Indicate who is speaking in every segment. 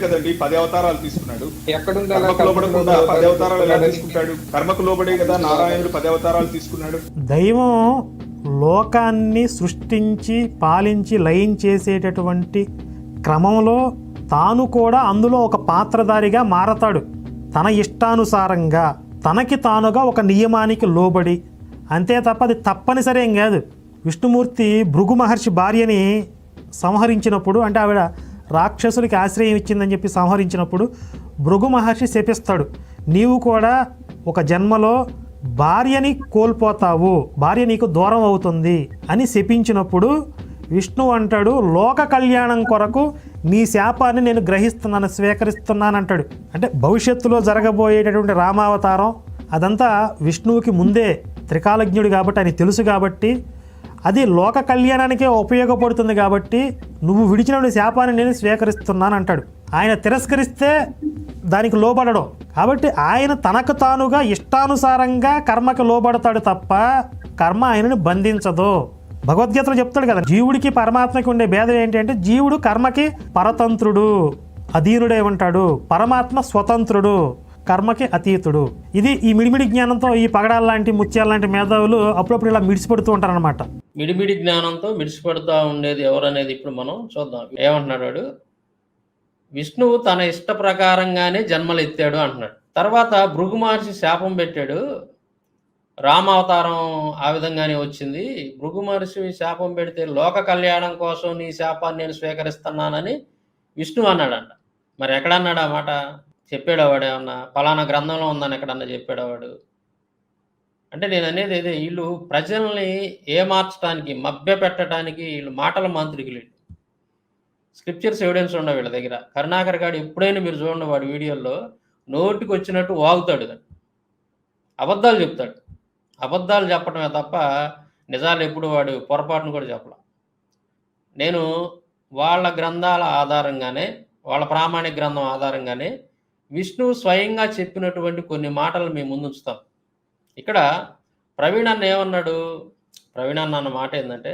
Speaker 1: కదండి 10 అవతారాలు తీసుకున్నాడు.
Speaker 2: ఎక్కడుంది అలా?
Speaker 1: కర్మకు లోబడకుండా 10 అవతారాలు ఎలా తీసుకుంటాడు? కర్మకు లోబడే కదా నారాయణుడు 10 అవతారాలు తీసుకున్నాడు.
Speaker 3: దైవం లోకాన్ని సృష్టించి పాలించి లయం చేసేటటువంటి క్రమంలో తాను కూడా అందులో ఒక పాత్రధారిగా మారతాడు. తన ఇష్టానుసారంగా తనకి తానుగా ఒక నియమానికి లోబడి, అంతే తప్ప అది తప్పనిసరి ఏం కాదు. విష్ణుమూర్తి భృగు మహర్షి భార్యని సంహరించినప్పుడు, అంటే ఆవిడ రాక్షసులకి ఆశ్రయం ఇచ్చిందని చెప్పి సంహరించినప్పుడు భృగు మహర్షి శపిస్తాడు, నీవు కూడా ఒక జన్మలో భార్యని కోల్పోతావు, భార్య నీకు దూరం అవుతుంది అని శపించినప్పుడు విష్ణువు అంటాడు, లోక కళ్యాణం కొరకు నీ శాపాన్ని నేను గ్రహిస్తున్నాను, స్వీకరిస్తున్నాను అంటాడు. అంటే భవిష్యత్తులో జరగబోయేటటువంటి రామావతారం అదంతా విష్ణువుకి ముందే త్రికాలజ్ఞుడు కాబట్టి ఆయన తెలుసు, కాబట్టి అది లోక కళ్యాణానికే ఉపయోగపడుతుంది, కాబట్టి నువ్వు విడిచినటువంటి శాపాన్ని నేను స్వీకరిస్తున్నాను అంటాడు. ఆయన తిరస్కరిస్తే దానికి లోబడడం, కాబట్టి ఆయన తనకు తానుగా ఇష్టానుసారంగా కర్మకి లోబడతాడు తప్ప కర్మ ఆయనను బంధించదు. భగవద్గీతలో చెప్తాడు కదా, జీవుడికి పరమాత్మకి ఉండే భేదం ఏంటి అంటే, జీవుడు కర్మకి పరతంత్రుడు, అధీనుడే ఉంటాడు, పరమాత్మ స్వతంత్రుడు, కర్మకి అతీతుడు. ఇది ఈ మిడిమిడి జ్ఞానంతో ఈ పగడాల లాంటి ముత్యాల లాంటి మేధావులు అప్పుడప్పుడు ఇలా మిడిసిపడుతూ ఉంటారనమాట.
Speaker 4: మిడిమిడి జ్ఞానంతో మిడిసిపడుతూ ఉండేది ఎవరనేది ఇప్పుడు మనం చూద్దాం. ఏమంటున్నాడు వాడు? విష్ణువు తన ఇష్ట ప్రకారంగానే జన్మలు ఎత్తాడు అంటున్నాడు. తర్వాత భృగు మహర్షి శాపం పెట్టాడు, రామావతారం ఆ విధంగానే వచ్చింది. భృగు మహర్షి శాపం పెడితే లోక కళ్యాణం కోసం నీ శాపాన్ని నేను స్వీకరిస్తున్నానని విష్ణువు అన్నాడంట. మరి ఎక్కడన్నాడు ఆ మాట? చెప్పాడవాడు ఏమన్నా? పలానా గ్రంథంలో ఉందని ఎక్కడన్నా చెప్పాడవాడు? అంటే నేను అనేది ఏదే, వీళ్ళు ప్రజల్ని ఏమార్చడానికి, మభ్య పెట్టడానికి వీళ్ళు మాటల మాంత్రికులు. స్క్రిప్చర్స్ ఎవిడెన్స్ ఉండవు వీళ్ళ దగ్గర. కరుణాకర్ గారు ఎప్పుడైనా మీరు చూడండి, వాడి వీడియోల్లో నోటికి వచ్చినట్టు వాగుతాడు, అబద్ధాలు చెప్తాడు. అబద్ధాలు చెప్పడమే తప్ప నిజాలు ఎప్పుడు వాడు పొరపాటును కూడా చెప్పలే. నేను వాళ్ళ గ్రంథాల ఆధారంగానే, వాళ్ళ ప్రామాణిక గ్రంథం ఆధారంగానే విష్ణువు స్వయంగా చెప్పినటువంటి కొన్ని మాటలు మేము ముందు ఉంచుతాం. ఇక్కడ ప్రవీణ్ అన్న ఏమన్నాడు? ప్రవీణ్ అన్న అన్న మాట ఏంటంటే,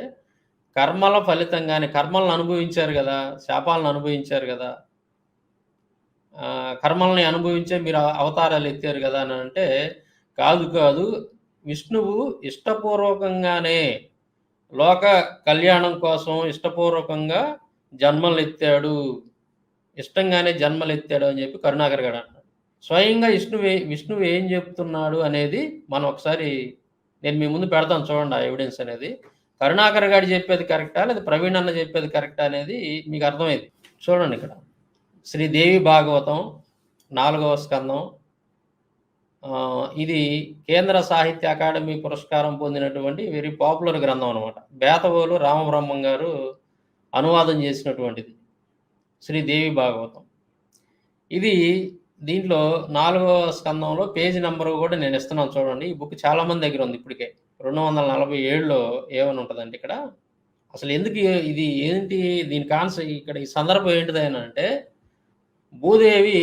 Speaker 4: కర్మల ఫలితంగానే కర్మలను అనుభవించారు కదా, శాపాలను అనుభవించారు కదా, కర్మల్ని అనుభవించే మీరు అవతారాలు ఎత్తారు కదా అని అంటే, కాదు, విష్ణువు ఇష్టపూర్వకంగానే లోక కళ్యాణం కోసం ఇష్టపూర్వకంగా జన్మలు ఎత్తాడు, ఇష్టంగానే జన్మలు ఎత్తాడు అని చెప్పి కరుణాకర్ గారు అంటున్నాడు. స్వయంగా విష్ణువు ఏం చెప్తున్నాడు అనేది మనం ఒకసారి నేను మీ ముందు పెడతాను, చూడండి ఆ ఎవిడెన్స్ అనేది. కరుణాకర్ గారు చెప్పేది కరెక్టా లేదా ప్రవీణ్ అన్న చెప్పేది కరెక్టా అనేది మీకు అర్థమైంది. చూడండి ఇక్కడ శ్రీదేవి భాగవతం 4వ స్కందం. ఇది కేంద్ర సాహిత్య అకాడమీ పురస్కారం పొందినటువంటి వెరీ పాపులర్ గ్రంథం అనమాట. బేతవోలు రామబ్రహ్మం గారు అనువాదం చేసినటువంటిది శ్రీదేవి భాగవతం. ఇది దీంట్లో 4వ స్కందంలో పేజీ నెంబర్ కూడా నేను ఇస్తున్నాను, చూడండి. ఈ బుక్ చాలామంది దగ్గర ఉంది ఇప్పటికే. 247లో ఏమని ఉంటుందంటే, ఇక్కడ అసలు ఎందుకు ఇది ఏంటి, దీని కాన్సెప్ట్ ఇక్కడ ఈ సందర్భం ఏంటిదైనా అంటే, భూదేవి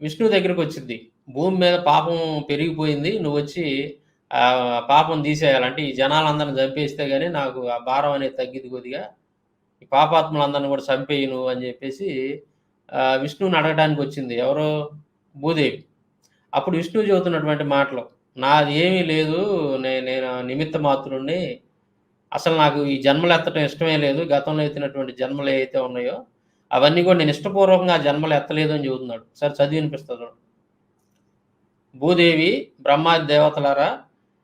Speaker 4: విష్ణువు దగ్గరికి వచ్చింది, భూమి మీద పాపం పెరిగిపోయింది, నువ్వు వచ్చి పాపం తీసేయాలంటే ఈ జనాలందరిని చంపేస్తే కానీ నాకు ఆ భారం అనేది తగ్గిద్ది, కొద్దిగా ఈ పాపాత్ములందరిని కూడా చంపేయి నువ్వు అని చెప్పేసి విష్ణువుని అడగడానికి వచ్చింది. ఎవరు? భూదేవి. అప్పుడు విష్ణువు చెబుతున్నటువంటి మాటలు, నాది ఏమీ లేదు, నేను నిమిత్త మాత్రుణ్ణి, అసలు నాకు ఈ జన్మలు ఎత్తడం ఇష్టమే లేదు, గతంలో ఎత్తినటువంటి జన్మలు ఏవైతే ఉన్నాయో అవన్నీ కూడా నేను ఇష్టపూర్వకంగా ఆ జన్మలు ఎత్తలేదు అని చెబుతున్నాడు. సరే చదివి వినిపిస్తుంది. భూదేవి బ్రహ్మాది దేవతలారా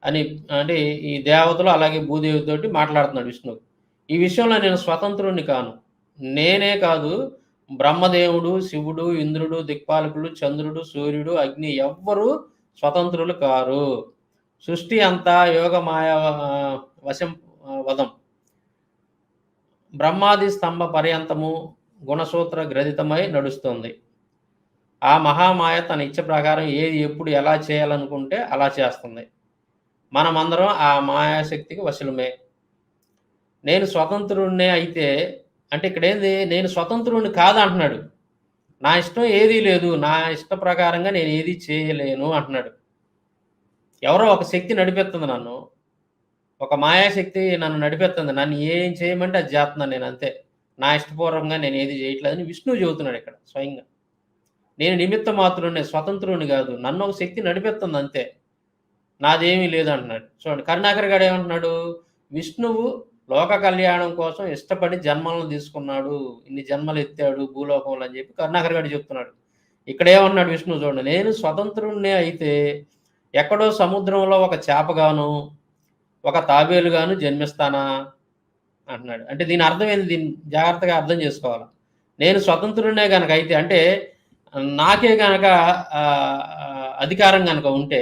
Speaker 4: అని, అంటే ఈ దేవతలు అలాగే భూదేవితోటి మాట్లాడుతున్నాడు విష్ణువు. ఈ విషయంలో నేను స్వతంత్రుణ్ణి కాను, నేనే కాదు బ్రహ్మదేవుడు, శివుడు, ఇంద్రుడు, దిక్పాలకులు, చంద్రుడు, సూర్యుడు, అగ్ని ఎవ్వరూ స్వతంత్రులు కారు. సృష్టి అంతా యోగమాయ వశం బ్రహ్మాది స్తంభ పర్యంతము గుణసూత్ర గ్రథితమై నడుస్తుంది. ఆ మహామాయ తన ఇచ్చ ప్రకారం ఏది ఎప్పుడు ఎలా చేయాలనుకుంటే అలా చేస్తుంది. మనమందరం ఆ మాయాశక్తికి వశులమే. నేను స్వతంత్రుడినే అయితే, అంటే ఇక్కడ ఏంది, నేను స్వతంత్రుడిని కాదంటున్నాడు. నా ఇష్టం ఏదీ లేదు, నా ఇష్ట ప్రకారంగా నేను ఏది చేయలేను అంటున్నాడు. ఎవరో ఒక శక్తి నడిపిస్తుంది నన్ను, ఒక మాయాశక్తి నన్ను నడిపిస్తుంది, నన్ను ఏం చేయమంటే అది చేస్తున్నాను నేను, అంతే. నా ఇష్టపూర్వకంగా నేను ఏది చేయట్లేదని విష్ణువు చెబుతున్నాడు ఇక్కడ స్వయంగా. నేను నిమిత్త మాత్రుడిని, స్వతంత్రుని కాదు, నన్ను ఒక శక్తి నడిపిస్తుంది అంతే, నాదేమీ లేదంటున్నాడు. చూడండి కరుణాకర్ గారు ఏమంటున్నాడు, విష్ణువు లోక కళ్యాణం కోసం ఇష్టపడి జన్మలను తీసుకున్నాడు, ఇన్ని జన్మలు ఎత్తాడు భూలోకంలో అని చెప్పి కరుణాకర్ గారు చెప్తున్నాడు. ఇక్కడ ఏమన్నాడు విష్ణువు చూడండి, నేను స్వతంత్రుణ్ణే అయితే ఎక్కడో సముద్రంలో ఒక చేపగాను ఒక తాబేలుగాను జన్మిస్తానా అంటున్నాడు. అంటే దీని అర్థం ఏంది, దీన్ని జాగ్రత్తగా అర్థం చేసుకోవాలి. నేను స్వతంత్రుడినే కనుక అయితే, అంటే నాకే గనక అధికారం కనుక ఉంటే,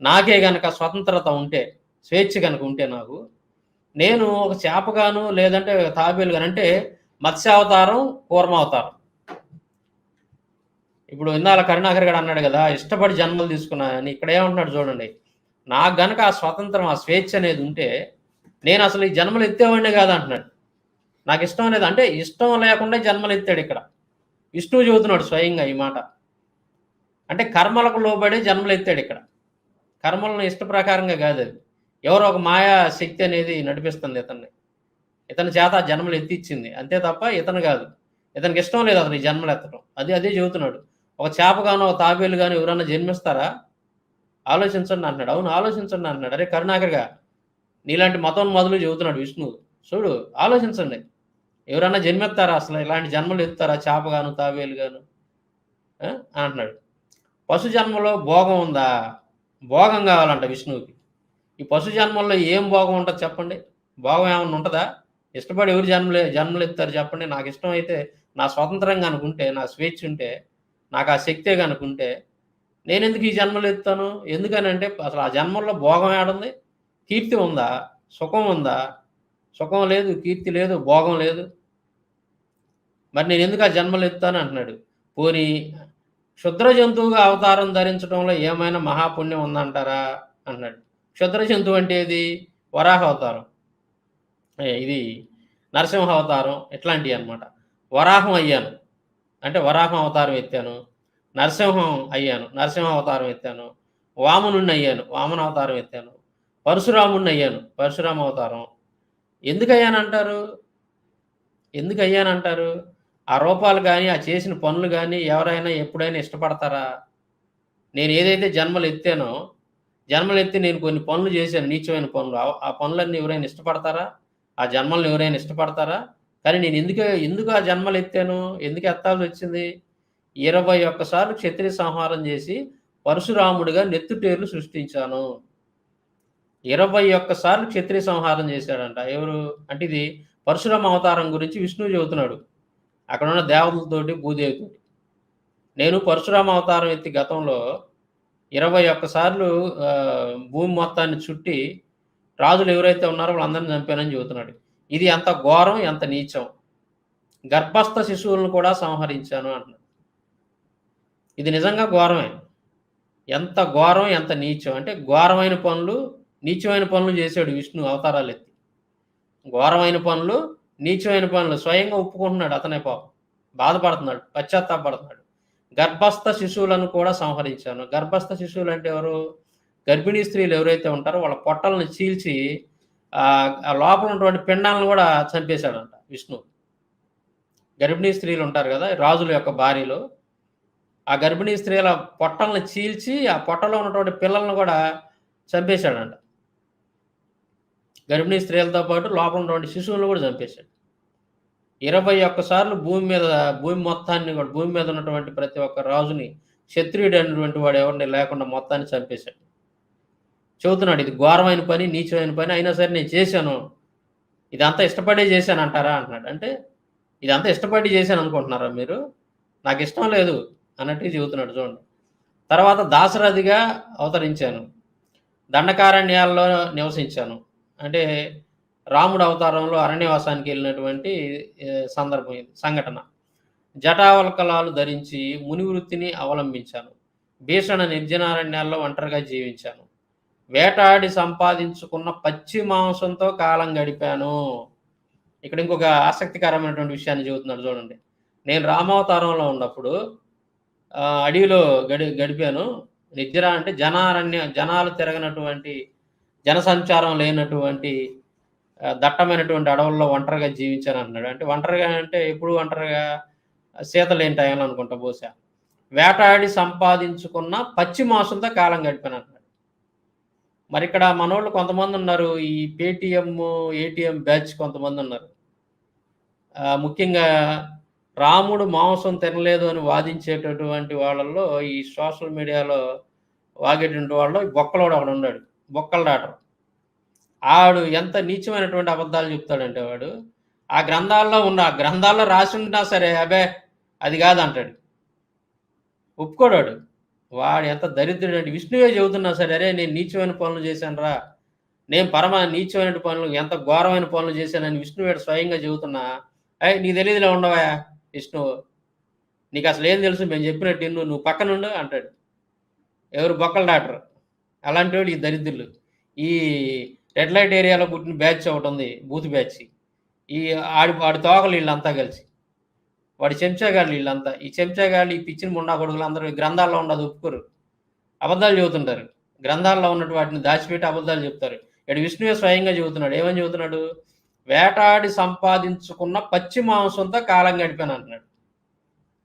Speaker 4: నాకే గనక స్వతంత్రత ఉంటే, స్వేచ్ఛ కనుక ఉంటే నాకు, నేను ఒక చేపగాను లేదంటే తాబేలుగాను, అంటే మత్స్యావతారం, కూర్మావతారం. ఇప్పుడు ఇందాల కరుణాకర్ గారు అన్నాడు కదా, ఇష్టపడి జన్మలు తీసుకున్నానని. ఇక్కడ ఏమంటున్నాడు చూడండి, నాకు గనక ఆ స్వతంత్రం, ఆ స్వేచ్ఛ అనేది ఉంటే నేను అసలు ఈ జన్మలు ఎత్తేవాడినే కాదు అంటున్నాడు. నాకు ఇష్టం అనేది, అంటే ఇష్టం లేకుండా జన్మలు ఎత్తాడు ఇక్కడ విష్ణువు చెబుతున్నాడు స్వయంగా ఈ మాట. అంటే కర్మలకు లోబడి జన్మలు ఎత్తాడు ఇక్కడ, కర్మలను ఇష్ట ప్రకారంగా కాదు, అది ఎవరో ఒక మాయా శక్తి అనేది నడిపిస్తుంది ఇతన్ని, ఇతని చేత జన్మలు ఎత్తిచ్చింది అంతే తప్ప ఇతను కాదు. ఇతనికి ఇష్టం లేదు అతను ఈ జన్మలు ఎత్తడం. అదే చెబుతున్నాడు. ఒక చేపగానో ఒక తాబేలు గాను ఎవరన్నా జన్మిస్తారా, ఆలోచించండి అంటున్నాడు. అవును ఆలోచించండి అంటున్నాడు. అరే కరుణాకర్గా, నీలాంటి మతం మొదలు చెబుతున్నాడు విష్ణువు. చూడు ఆలోచించండి, ఎవరన్నా జన్మెత్తారా, అసలు ఇలాంటి జన్మలు ఎత్తారా, చేపగాను తాబేలు గాను అంటున్నాడు. పశు జన్మలో భోగం ఉందా, భోగం కావాలంట విష్ణువుకి. ఈ పశు జన్మల్లో ఏం భోగం ఉంటుంది చెప్పండి, భోగం ఏమన్నా ఉంటుందా? ఇష్టపడి ఎవరు జన్మలు ఎత్తారు చెప్పండి. నాకు ఇష్టం అయితే, నా స్వతంత్రంగా అనుకుంటే, నా స్వేచ్ఛ ఉంటే, నాకు ఆ శక్తే కనుకుంటే, నేను ఎందుకు ఈ జన్మలు ఎత్తాను? ఎందుకనంటే అసలు ఆ జన్మల్లో భోగం ఏడుంది, కీర్తి ఉందా, సుఖం ఉందా? సుఖం లేదు, కీర్తి లేదు, భోగం లేదు. మరి నేను ఎందుకు ఆ జన్మలు ఎత్తాను అంటున్నాడు. పోనీ క్షుద్ర జంతువుగా అవతారం ధరించడంలో ఏమైనా మహాపుణ్యం ఉందంటారా అన్నాడు. క్షుద్ర జంతువు అంటే ఏది, వరాహ అవతారం, ఇది నరసింహ అవతారం, ఇట్లాంటివి అనమాట. వరాహం అయ్యాను అంటే వరాహం అవతారం ఎత్తాను, నరసింహం అయ్యాను, నరసింహ అవతారం ఎత్తాను, వామనుణ్ణి అయ్యాను, వామన అవతారం ఎత్తాను, పరశురాముణ్ణి అయ్యాను, పరశురామ అవతారం. ఎందుకు అయ్యానంటారు? ఆ రూపాలు కానీ, ఆ చేసిన పనులు కానీ ఎవరైనా ఎప్పుడైనా ఇష్టపడతారా? నేను ఏదైతే జన్మలు ఎత్తానో, జన్మలు ఎత్తి నేను కొన్ని పనులు చేశాను, నీచమైన పనులు, ఆ పనులన్నీ ఎవరైనా ఇష్టపడతారా? ఆ జన్మలను ఎవరైనా ఇష్టపడతారా? కానీ నేను ఎందుకు ఆ జన్మలు ఎత్తాను, ఎందుకు ఎత్తాల్సి వచ్చింది? 21 సార్లు క్షత్రియ సంహారం చేసి పరశురాముడిగా నెత్తుటేర్లు సృష్టించాను. 21 సార్లు క్షత్రియ సంహారం చేశాడంట. ఎవరు అంటే, ఇది పరశురామ అవతారం గురించి విష్ణువు చెబుతున్నాడు అక్కడ ఉన్న దేవతలతోటి, భూదేవితోటి. నేను పరశురామ అవతారం ఎత్తి గతంలో 21 సార్లు భూమి మొత్తాన్ని చుట్టి రాజులు ఎవరైతే ఉన్నారో వాళ్ళందరినీ చంపానని చెబుతున్నాడు. ఇది ఎంత ఘోరం, ఎంత నీచం. గర్భస్థ శిశువులను కూడా సంహరించాను అంటున్నాడు. ఇది నిజంగా ఘోరమే. ఎంత ఘోరం, ఎంత నీచం. అంటే ఘోరమైన పనులు, నీచమైన పనులు చేశాడు విష్ణు అవతారాలు ఎత్తి. ఘోరమైన పనులు, నీచమైన పనులు స్వయంగా ఒప్పుకుంటున్నాడు అతనే. పాపం బాధపడుతున్నాడు, పశ్చాత్తాపడుతున్నాడు. గర్భస్థ శిశువులను కూడా సంహరించాను. గర్భస్థ శిశువులు అంటే ఎవరు? గర్భిణీ స్త్రీలు ఎవరైతే ఉంటారో వాళ్ళ పొట్టలను చీల్చి ఆ లోపల ఉన్నటువంటి పిండాలను కూడా చంపేశాడంట విష్ణు. గర్భిణీ స్త్రీలు ఉంటారు కదా, రాజుల యొక్క భార్యలు, ఆ గర్భిణీ స్త్రీల పొట్టలను చీల్చి ఆ పొట్టలో ఉన్నటువంటి పిల్లలను కూడా చంపేశాడంట. గర్భిణీ స్త్రీలతో పాటు లోపల ఉన్నటువంటి శిశువులను కూడా చంపేశాడు. 21 సార్లు భూమి మొత్తాన్ని కూడా, భూమి మీద ఉన్నటువంటి ప్రతి ఒక్క రాజుని, క్షత్రియుడు అనేటువంటి వాడు ఎవరిని లేకుండా మొత్తాన్ని చంపేశాడు. చెబుతున్నాడు ఇది ఘోరమైన పని, నీచమైన పని, అయినా సరే నేను చేశాను, ఇదంతా ఇష్టపడే చేశాను అంటారా అంటున్నాడు. అంటే ఇదంతా ఇష్టపడి చేశాను అనుకుంటున్నారా మీరు? నాకు ఇష్టం లేదు అన్నట్టు చెబుతున్నాడు చూడండి. తర్వాత దాశరథిగా అవతరించాను, దండకారణ్యాల్లో నివసించాను. అంటే రాముడు అవతారంలో అరణ్యవాసానికి వెళ్ళినటువంటి సంఘటన. జటావల్కలాలు ధరించి ముని వృత్తిని అవలంబించాను. భీషణ నిర్జనారణ్యాల్లో ఒంటరిగా జీవించాను. వేటాడి సంపాదించుకున్న పచ్చి మాంసంతో కాలం గడిపాను. ఇక్కడ ఇంకొక ఆసక్తికరమైనటువంటి విషయాన్ని చెబుతున్నాడు చూడండి. నేను రామావతారంలో ఉన్నప్పుడు అడవిలో గడిపాను. అంటే జనాలు తిరగనటువంటి, జనసంచారం లేనటువంటి దట్టమైనటువంటి అడవుల్లో ఒంటరిగా జీవించాను అంటున్నాడు. అంటే ఒంటరిగా అంటే ఎప్పుడు ఒంటరిగా? సీత లేని టైంలో అనుకుంటా బహుశా. వేటాడి సంపాదించుకున్న పచ్చి మాంసంతో కాలం గడిపాను అంటున్నాడు. మరిక్కడ మనోళ్ళు కొంతమందున్నారు. ఈ పేటీఎం, ఏటీఎం బ్యాచ్ కొంతమందున్నారు. ముఖ్యంగా రాముడు మాంసం తినలేదు అని వాదించేటటువంటి వాళ్ళల్లో ఈ సోషల్ మీడియాలో వాగేటువంటి వాళ్ళలో బొక్కలోడు ఒకడున్నాడు. బొక్కల డాక్టర్. ఆడు ఎంత నీచమైనటువంటి అబద్ధాలు చెప్తాడంటే వాడు, ఆ గ్రంథాల్లో రాసుండినా సరే, అబ్బే! అది కాదంటాడు. ఒప్పుకోడాడు. వాడు ఎంత దరిద్రుడంటే విష్ణువే చెబుతున్నా సరే, అరే నేను నీచమైన పనులు చేశానురా, నేను పరమ నీచమైన పనులు, ఎంత ఘోరమైన పనులు చేశానని విష్ణువేడు స్వయంగా చెబుతున్నా, "ఏయ్! నీకు తెలీదులే ఉండవయ్యా విష్ణువు. నీకసలేం తెలుసు మేము చెప్పినట్టు ఇను. నువ్వు పక్కనుండు" అంటాడు. ఎవరు? బొక్కల డాక్టర్. అలాంటోళ్ళు ఈ దరిద్రులు. ఈ రెడ్ లైట్ ఏరియాలో పుట్టిన బ్యాచ్ ఒకటుంది. Booth batch. ఈ వాడి తోకలు ఈళ్ళంతా కలిసి. వాడి చెంచాగాళ్ళు ఈళ్ళంతా. ఈ చెంచాగాళ్ళు, ఈ పిచ్చిన ముండా కొడుకులు అందరూ గ్రంథాల్లో ఉండదు ఒప్పుకోరు. అబద్ధాలు చెబుతుంటారు. గ్రంథాల్లో ఉన్నట్టు వాటిని దాచిపెట్టి అబద్ధాలు చెప్తారు. ఈడు విష్ణువే స్వయంగా చెబుతున్నాడు. ఏమని చెబుతున్నాడు? వేటాడి సంపాదించుకున్న పచ్చి మాంసంతో కాలం గడిపాను అంటున్నాడు.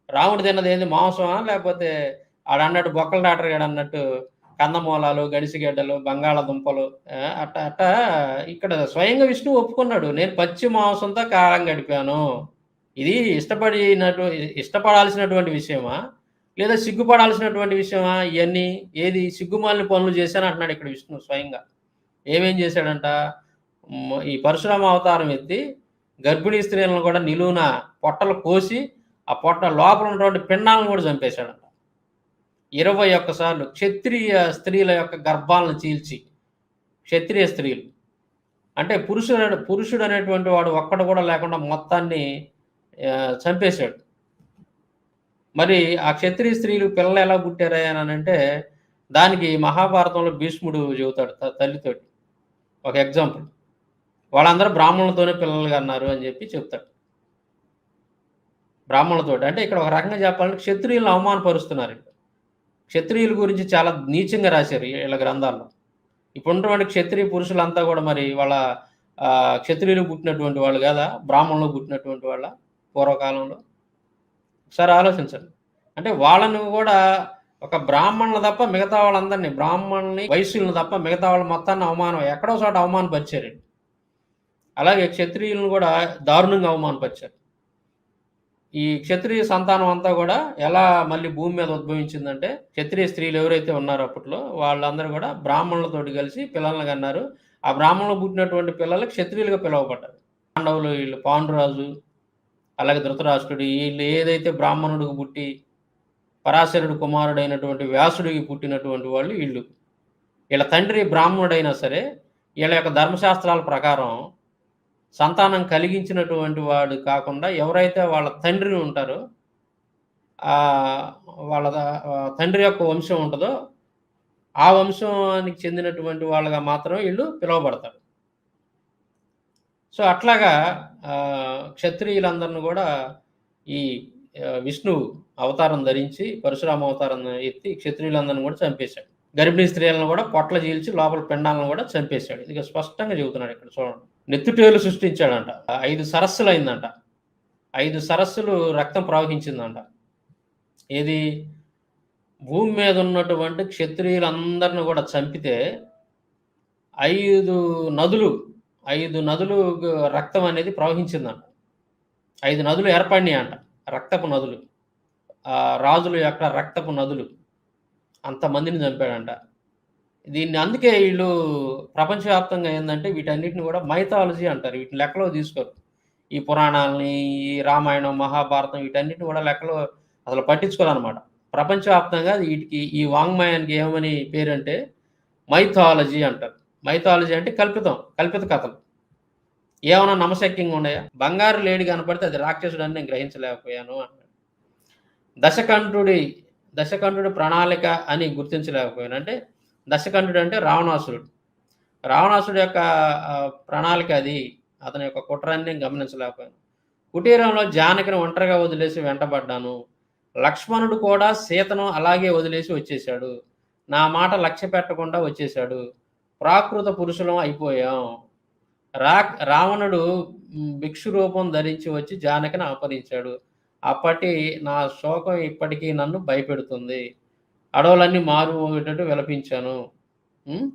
Speaker 4: రాముడు తిన్నది ఏంది? మాంసమా? లేకపోతే ఆడన్నట్టు బొక్కల డాక్టర్ గాడు అన్నట్టు కందమూలాలు, గడిసిగడ్డలు, బంగాళాదుంపలు, అట్ట ఇక్కడ స్వయంగా విష్ణువు ఒప్పుకున్నాడు. నేను పచ్చి మాంసంతో కాలం గడిపాను. ఇది ఇష్టపడాల్సినటువంటి విషయమా? లేదా సిగ్గుపడాల్సినటువంటి విషయమా? ఇయన్నీ ఏది? సిగ్గుమాలిన పనులు చేశాను అంటున్నాడు ఇక్కడ విష్ణువు స్వయంగా. ఏమేం చేశాడంట? ఈ పరశురామ అవతారం ఎత్తి గర్భిణీ స్త్రీలను కూడా నిలువున పొట్టలు కోసి, ఆ పొట్ట లోపల ఉన్నటువంటి పిండాలను కూడా చంపేశాడంట. 21 సార్లు క్షత్రియ స్త్రీల యొక్క గర్భాలను చీల్చి. క్షత్రియ స్త్రీలు. అంటే పురుషుడు అనేటువంటి వాడు ఒక్కడు కూడా లేకుండా మొత్తాన్ని చంపేశాడు. మరి ఆ క్షత్రియ స్త్రీలు పిల్లలు ఎలా పుట్టారా అనంటే, దానికి మహాభారతంలో భీష్ముడు చెబుతాడు తల్లితోటి. ఒక ఎగ్జాంపుల్. వాళ్ళందరూ బ్రాహ్మణులతోనే పిల్లలుగా అన్నారు అని చెప్పి చెప్తాడు. బ్రాహ్మణులతోటి. అంటే ఇక్కడ ఒక రకంగా చెప్పాలంటే క్షత్రియులను అవమానపరుస్తున్నారు. క్షత్రియుల గురించి చాలా నీచంగా రాశారు వీళ్ళ గ్రంథాల్లో. ఇప్పుడున్నటువంటి క్షత్రియ పురుషులంతా కూడా మరి వాళ్ళ క్షత్రియులు పుట్టినటువంటి వాళ్ళు కాదా? బ్రాహ్మణులు పుట్టినటువంటి వాళ్ళ పూర్వకాలంలో? ఒకసారి ఆలోచించండి. అంటే వాళ్ళను కూడా ఒక బ్రాహ్మణులు తప్ప మిగతా వాళ్ళందరినీ, బ్రాహ్మణుల్ని, వైశ్యులను తప్ప మిగతా వాళ్ళ మొత్తాన్ని ఎక్కడో చోట అవమానపరిచారు. అలాగే క్షత్రియులను కూడా దారుణంగా అవమానపరిచారు. ఈ క్షత్రియ సంతానం అంతా కూడా ఎలా మళ్ళీ భూమి మీద ఉద్భవించిందంటే, క్షత్రియ స్త్రీలు ఎవరైతే ఉన్నారో అప్పట్లో వాళ్ళందరూ కూడా బ్రాహ్మణులతోటి కలిసి పిల్లల్ని కన్నారు. ఆ బ్రాహ్మణులు పుట్టినటువంటి పిల్లలు క్షత్రియులుగా పిలువబడ్డారు. పాండవులు, వీళ్ళు పాండురాజు, అలాగే ధృతరాష్ట్రుడు, వీళ్ళు ఏదైతే బ్రాహ్మణుడికి పుట్టి పరాశరుడు కుమారుడైనటువంటి వ్యాసుడికి పుట్టినటువంటి వాళ్ళు వీళ్ళు. వీళ్ళ తండ్రి బ్రాహ్మణుడైనా సరే వీళ్ళ యొక్క ధర్మశాస్త్రాల ప్రకారం సంతానం కలిగించినటువంటి వాడు కాకుండా ఎవరైతే వాళ్ళ తండ్రిని ఉంటారో, వాళ్ళ తండ్రి యొక్క వంశం ఉంటుందో ఆ వంశానికి చెందినటువంటి వాళ్ళగా మాత్రమే వీళ్ళు పిలువబడతారు. సో అట్లాగా క్షత్రియులందరిని కూడా ఈ విష్ణువు అవతారం ధరించి, పరశురామ అవతారం ఎత్తి క్షత్రియులందరిని కూడా చంపేశాడు. గర్భిణీ స్త్రీలను కూడా పొట్ల చీల్చి లోపల పిండాలను కూడా చంపేశాడు. ఇది స్పష్టంగా చెబుతున్నాడు ఇక్కడ చూడండి. నెత్తుటేలు సృష్టించాడంట. 5 సరస్సులు అయిందంట. 5 సరస్సులు రక్తం ప్రవహించిందంట. ఏది? భూమి మీద ఉన్నటువంటి క్షత్రియులందరిని కూడా చంపితే 5 నదులు రక్తం అనేది ప్రవహించిందంట. 5 నదులు ఏర్పడినాయి అంట. రక్తపు నదులు. రాజుల యొక్క రక్తపు నదులు. అంతమందిని చంపాడంట. దీన్ని అందుకే వీళ్ళు ప్రపంచవ్యాప్తంగా ఏందంటే వీటన్నిటిని కూడా మైథాలజీ అంటారు. వీటిని లెక్కలో తీసుకోరు. ఈ పురాణాలని, ఈ రామాయణం, మహాభారతం వీటన్నిటిని కూడా లెక్కలో అసలు పట్టించుకోరనమాట. ప్రపంచవ్యాప్తంగా వీటికి, ఈ వాంగ్మయానికి ఏమని పేరంటే మైథాలజీ అంటారు. మైథాలజీ అంటే కల్పిత కథలు. ఏమన్నా నమ్మశక్యంగా ఉన్నాయా? బంగారు లేడి కనపడితే అది రాక్షసుడు అని నేను గ్రహించలేకపోయాను అన్నాడు. దశకంఠుడి ప్రణాళిక అని గుర్తించలేకపోయాను. అంటే దశకంఠుడు అంటే రావణాసురుడు. రావణాసురుడు యొక్క ప్రణాళిక అది. అతని యొక్క కుట్రాన్ని నేను గమనించలేకపోయాను. కుటీరంలో జానకిని ఒంటరిగా వదిలేసి వెంటబడ్డాను. లక్ష్మణుడు కూడా సీతను అలాగే వదిలేసి వచ్చేశాడు. నా మాట లక్ష్య పెట్టకుండా వచ్చేశాడు. ప్రాకృత పురుషులం అయిపోయాం. రావణుడు భిక్షు రూపం ధరించి వచ్చి జానకిని అపహరించాడు. అప్పటి నా శోకం ఇప్పటికీ నన్ను భయపెడుతుంది. అడవులన్నీ మారుమోగేటట్టు విలపించాను. హ్మ్.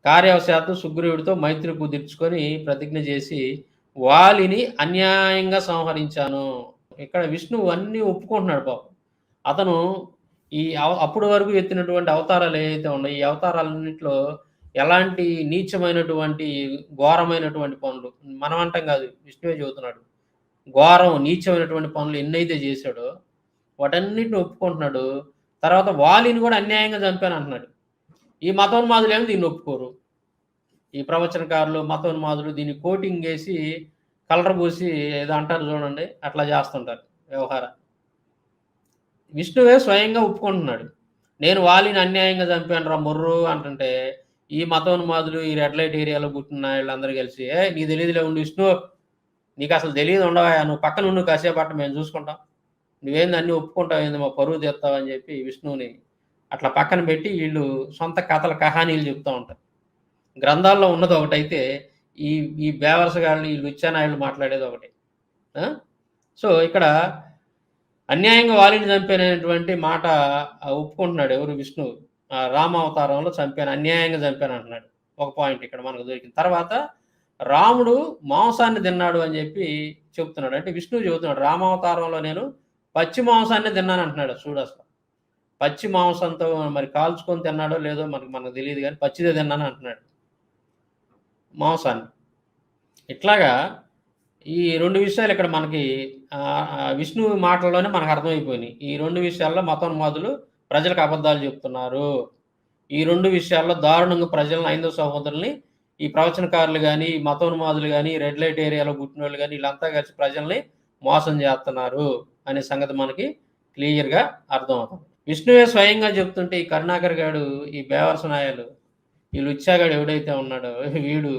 Speaker 4: కార్యవశాత్తు సుగ్రీవుడితో మైత్రి కుదుర్చుకొని ప్రతిజ్ఞ చేసి వాలిని అన్యాయంగా సంహరించాను. ఇక్కడ విష్ణువు అన్నీ ఒప్పుకుంటున్నాడు పాపం. అతను అప్పటి వరకు ఎత్తినటువంటి అవతారాలు ఏవైతే ఉన్నాయో, ఈ అవతారాలన్నిట్లో ఎలాంటి నీచమైనటువంటి, ఘోరమైనటువంటి పనులు మనం అంటాం కాదు, విష్ణువే చెబుతున్నాడు. ఘోరం, నీచమైనటువంటి పనులు ఎన్నైతే చేశాడో వాటన్నిటిని ఒప్పుకుంటున్నాడు. తర్వాత వాలిని కూడా అన్యాయంగా చంపానంటున్నాడు. ఈ మతోన్మాదులేమో దీన్ని ఒప్పుకోరు. ఈ ప్రవచనకారులు, మతోన్మాదులు దీన్ని కోటింగ్ వేసి కలర్ పూసి ఏదో అంటారు చూడండి, అట్లా చేస్తుంటారు వ్యవహారం. విష్ణువే స్వయంగా ఒప్పుకుంటున్నాడు. నేను వాలిని అన్యాయంగా చంపాను రా మొర్రు అంటుంటే, ఈ మతోన్మాదులు, ఈ రెడ్ లైట్ ఏరియాలో పుట్టిన వీళ్ళందరూ కలిసి నీకు తెలియదులే ఉండు విష్ణు, నీకు అసలు తెలియదు ఉండవా, నువ్వు పక్కన ఉండు కాసేపు అట్ట మేము చూసుకుంటాం, నువ్వేంది అన్నీ ఒప్పుకుంటావు, ఏంది మా పరువు తీస్తావని చెప్పి విష్ణువుని అట్లా పక్కన పెట్టి వీళ్ళు సొంత కథల కహానీలు చెప్తూ ఉంటారు. గ్రంథాల్లో ఉన్నది ఒకటైతే ఈ ఈ బేవర్సగాళ్ళు, ఈ లుచ్చానాయుళ్ళు మాట్లాడేది ఒకటి. సో ఇక్కడ అన్యాయంగా వాలిని చంపాననేటువంటి మాట ఒప్పుకుంటున్నాడు ఎవరు, విష్ణువు. రామావతారంలో చంపాను, అన్యాయంగా చంపాను అంటున్నాడు. ఒక పాయింట్ ఇక్కడ మనకు దొరికింది. తర్వాత రాముడు మాంసాన్ని తిన్నాడు అని చెప్పి చెప్తున్నాడు. అంటే విష్ణువు చెబుతున్నాడు, రామావతారంలో నేను పచ్చి మాంసాన్ని తిన్నాను అంటున్నాడు. చూడు అసలు పచ్చి మాంసంతో మరి కాల్చుకొని తిన్నాడో లేదో మనకు తెలియదు, కానీ పచ్చిదే తిన్నాను అంటున్నాడు మాంసాన్ని. ఇట్లాగా ఈ 2 విషయాలు ఇక్కడ మనకి విష్ణువు మాటల్లోనే మనకు అర్థమైపోయినాయి. ఈ 2 విషయాల్లో మతోన్మాదులు ప్రజలకు అబద్ధాలు చెప్తున్నారు. ఈ 2 విషయాల్లో దారుణంగా ప్రజలను, హైందవ సహోదరుల్ని ఈ ప్రవచనకారులు కానీ, మతోన్మాదులు కానీ, రెడ్ లైట్ ఏరియాలో పుట్టిన వాళ్ళు కానీ వీళ్ళంతా కలిసి ప్రజల్ని మోసం చేస్తున్నారు అనే సంగతి మనకి క్లియర్గా అర్థమవుతుంది. విష్ణువే స్వయంగా చెప్తుంటే ఈ కరుణాకర్ గాడు, ఈ బేవర్సనాయాలు, ఈ లుచ్చాగాడు ఎవడైతే ఉన్నాడో వీడు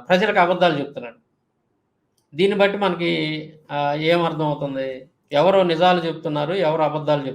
Speaker 4: ప్రజలకు అబద్ధాలు చెప్తున్నాడు. దీన్ని బట్టి మనకి ఏమర్థం అవుతుంది, ఎవరు నిజాలు చెప్తున్నారు, ఎవరు అబద్ధాలు చెప్తున్నారు.